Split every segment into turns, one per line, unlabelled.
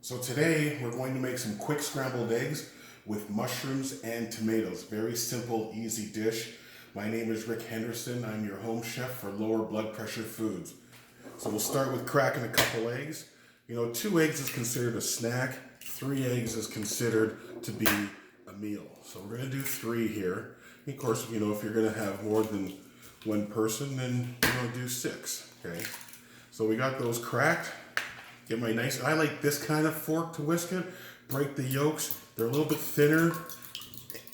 So today we're going to make some quick scrambled eggs with mushrooms and tomatoes. Very simple, easy dish. My name is Rick Henderson. I'm your home chef for lower blood pressure foods. So we'll start with cracking a couple eggs. You know, 2 eggs is considered a snack. 3 eggs is considered to be a meal. So we're going to do 3 here. And of course, you know, if you're going to have more than one person, then you're going to do 6. Okay. So we got those cracked. Get my nice, I like this kind of fork to whisk it. Break the yolks. They're a little bit thinner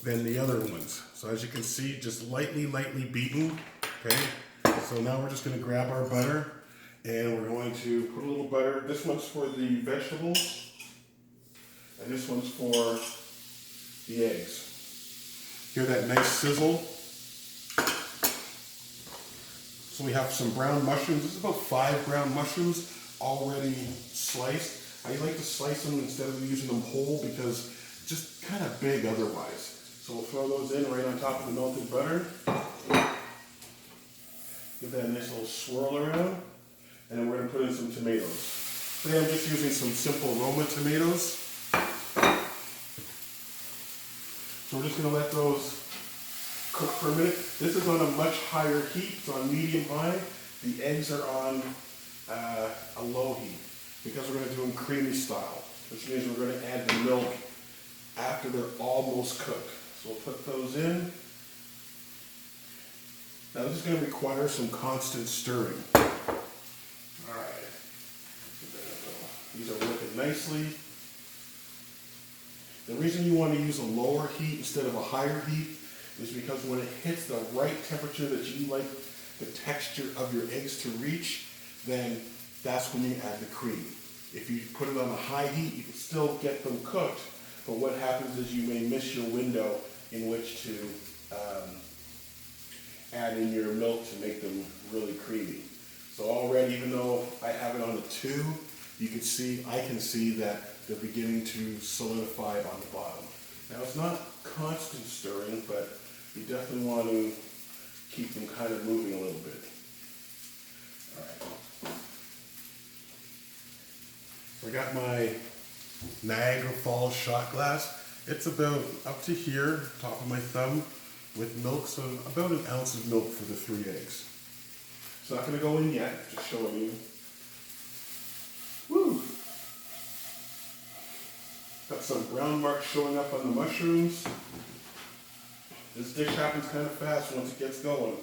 than the other ones. So as you can see, just lightly beaten. Okay. So now we're just going to grab our butter and we're going to put a little butter. This one's for the vegetables and this one's for the eggs. Hear that nice sizzle? So we have some brown mushrooms. This is about 5 brown mushrooms already sliced. I like to slice them instead of using them whole because it's just kind of big otherwise. So we'll throw those in right on top of the melted butter. Give that a nice little swirl around. And then we're going to put in some tomatoes. Today I'm just using some simple Roma tomatoes. So we're just going to let those cook for a minute. This is on a much higher heat. It's on medium-high. The eggs are on a low heat because we're going to do them creamy style, which means we're going to add the milk after they're almost cooked. So we'll put those in. Now this is going to require some constant stirring. Alright, these are working nicely. The reason you want to use a lower heat instead of a higher heat is because when it hits the right temperature that you like the texture of your eggs to reach, then that's when you add the cream. If you put it on a high heat, you can still get them cooked, but what happens is you may miss your window in which to add in your milk to make them really creamy. So already, even though I have it on a 2, you can see, I can see that they're beginning to solidify on the bottom. Now it's not constant stirring, but you definitely want to keep them kind of moving a little bit. All right. So I got my Niagara Falls shot glass. It's about up to here, top of my thumb, with milk, so about 1 ounce of milk for the 3 eggs. It's not going to go in yet, just showing you. Woo! Got some brown marks showing up on the mushrooms. This dish happens kind of fast once it gets going.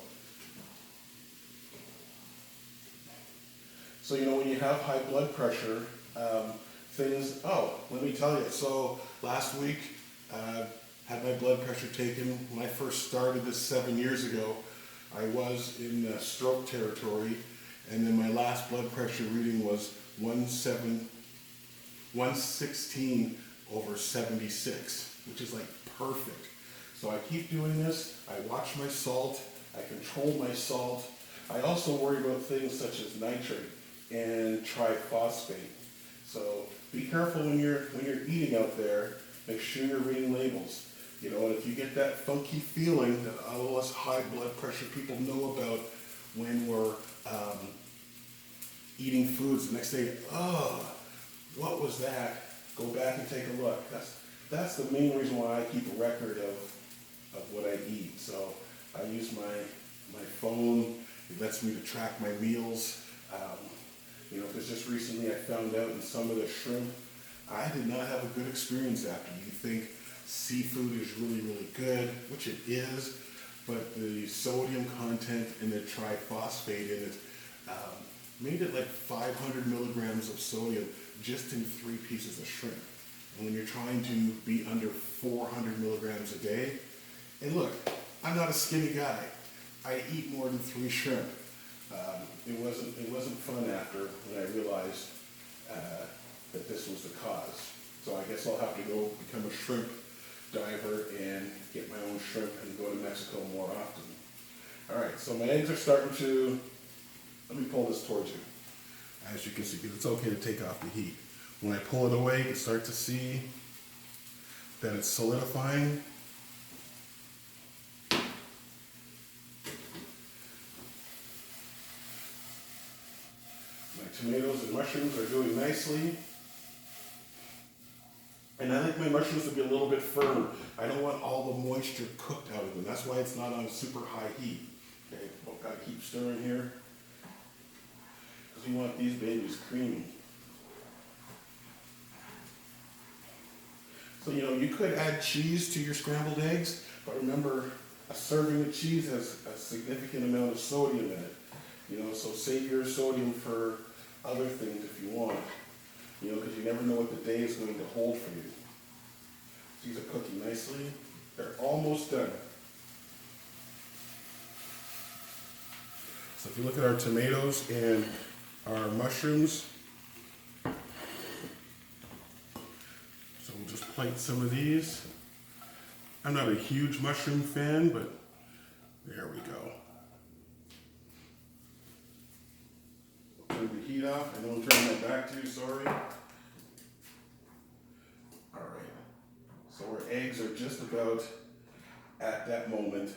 So, you know, when you have high blood pressure, let me tell you. So last week, had my blood pressure taken. When I first started this 7 years ago, I was in stroke territory, and then my last blood pressure reading was 116/76, which is like perfect. So I keep doing this. I watch my salt. I control my salt. I also worry about things such as nitrate and triphosphate. So be careful when you're eating out there. Make sure you're reading labels. You know, and if you get that funky feeling that all us high blood pressure people know about when we're eating foods, the next day, oh, what was that? Go back and take a look. That's the main reason why I keep a record of what I eat. So I use my phone. It lets me to track my meals. You know, because just recently I found out in some of the shrimp, I did not have a good experience after. You think seafood is really good, which it is, but the sodium content and the triphosphate in it made it like 500 milligrams of sodium just in 3 pieces of shrimp. And when you're trying to be under 400 milligrams a day, and look, I'm not a skinny guy. I eat more than 3 shrimp. It wasn't fun after when I realized that this was the cause. So I guess I'll have to go become a shrimp diver and get my own shrimp and go to Mexico more often. All right, so my eggs are starting to, let me pull this towards you. As you can see, it's okay to take off the heat. When I pull it away, you can start to see that it's solidifying. My tomatoes and mushrooms are doing nicely. And I like my mushrooms to be a little bit firm. I don't want all the moisture cooked out of them. That's why it's not on super high heat. Okay, well, gotta keep stirring here. Because we want these babies creamy. So, you know, you could add cheese to your scrambled eggs, but remember, a serving of cheese has a significant amount of sodium in it. You know, so save your sodium for other things if you want. You know, because you never know what the day is going to hold for you. These are cooking nicely. They're almost done. So if you look at our tomatoes and our mushrooms, so we'll just plate some of these. I'm not a huge mushroom fan, but there we go. Turn the heat off. I know I'm turning my back to you, sorry. All right. So our eggs are just about at that moment.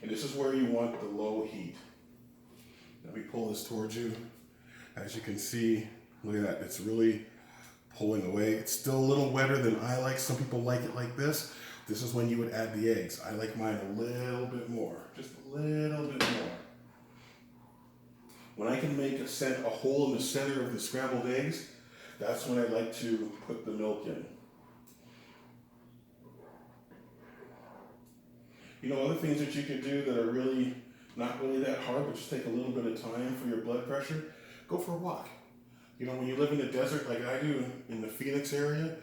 And this is where you want the low heat. Let me pull this towards you. As you can see, look at that. It's really pulling away. It's still a little wetter than I like. Some people like it like this. This is when you would add the eggs. I like mine a little bit more, just a little bit more. When I can make a hole in the center of the scrambled eggs, that's when I like to put the milk in. You know, other things that you can do that are really not really that hard, but just take a little bit of time for your blood pressure, go for a walk. You know, when you live in the desert like I do in the Phoenix area,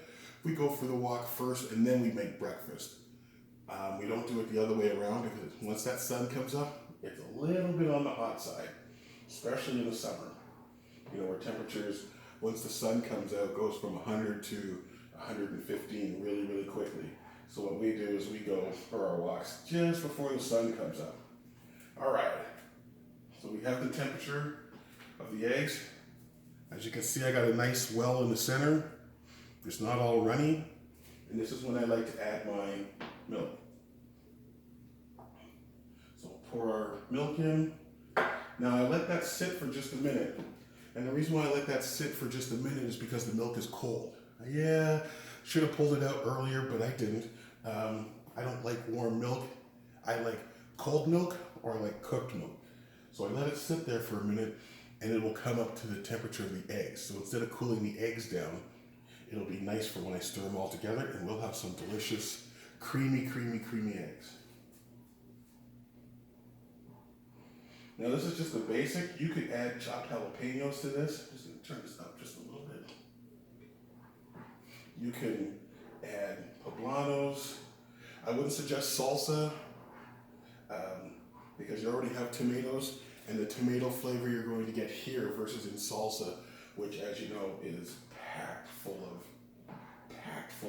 we go for the walk first and then we make breakfast. We don't do it the other way around because once that sun comes up, it's a little bit on the hot side, especially in the summer. You know, where temperatures, once the sun comes out, goes from 100 to 115 really, really quickly. So what we do is we go for our walks just before the sun comes up. All right, so we have the temperature of the eggs. As you can see, I got a nice well in the center. It's not all runny. And this is when I like to add my milk. So pour our milk in. Now I let that sit for just a minute. And the reason why I let that sit for just a minute is because the milk is cold. Yeah, should have pulled it out earlier, but I didn't. I don't like warm milk. I like cold milk or I like cooked milk. So I let it sit there for a minute and it will come up to the temperature of the eggs. So instead of cooling the eggs down, it'll be nice for when I stir them all together and we'll have some delicious, creamy, creamy, creamy eggs. Now this is just the basic. You could add chopped jalapenos to this. Just gonna turn this up just a little bit. You can add poblanos. I wouldn't suggest salsa because you already have tomatoes and the tomato flavor you're going to get here versus in salsa, which as you know is packed full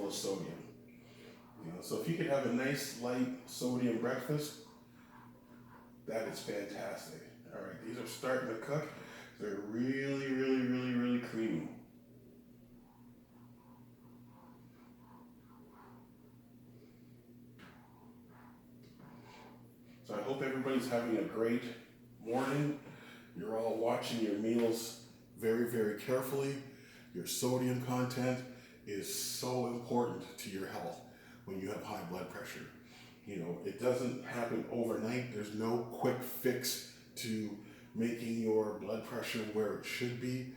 of sodium. You know, so if you could have a nice light sodium breakfast, that is fantastic. All right, these are starting to cook. They're really, really, really, really creamy. So I hope everybody's having a great morning. You're all watching your meals very, very carefully. Your sodium content is so important to your health when you have high blood pressure. You know, it doesn't happen overnight. There's no quick fix to making your blood pressure where it should be.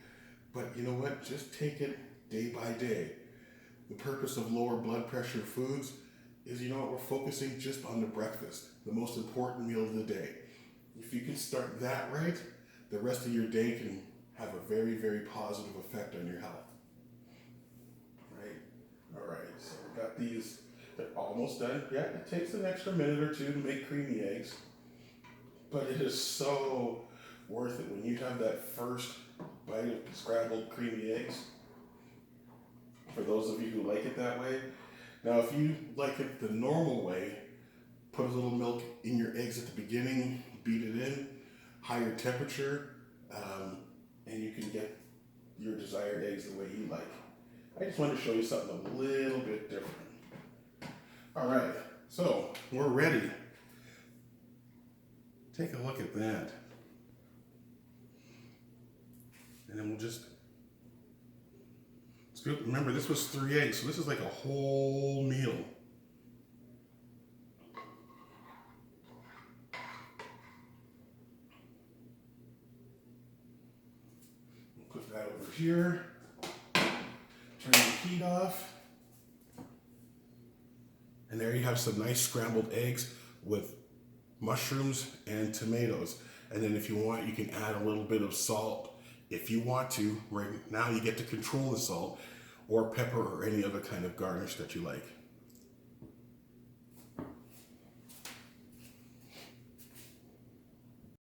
But you know what? Just take it day by day. The purpose of lower blood pressure foods is, you know what, we're focusing just on the breakfast, the most important meal of the day. If you can start that right, the rest of your day can have a very, very positive effect on your health. Right? All right, so we got these. They're almost done. Yeah, it takes an extra minute or two to make creamy eggs, but it is so worth it when you have that first bite of scrambled creamy eggs. For those of you who like it that way. Now, if you like it the normal way, put a little milk in your eggs at the beginning, beat it in, higher temperature, and you can get your desired eggs the way you like. I just wanted to show you something a little bit different. All right, so we're ready. Take a look at that. And then we'll just good. Remember, this was 3 eggs, so this is like a whole meal. Put that over here. Turn the heat off. And there you have some nice scrambled eggs with mushrooms and tomatoes. And then if you want, you can add a little bit of salt if you want to. Right now you get to control the salt, or pepper, or any other kind of garnish that you like.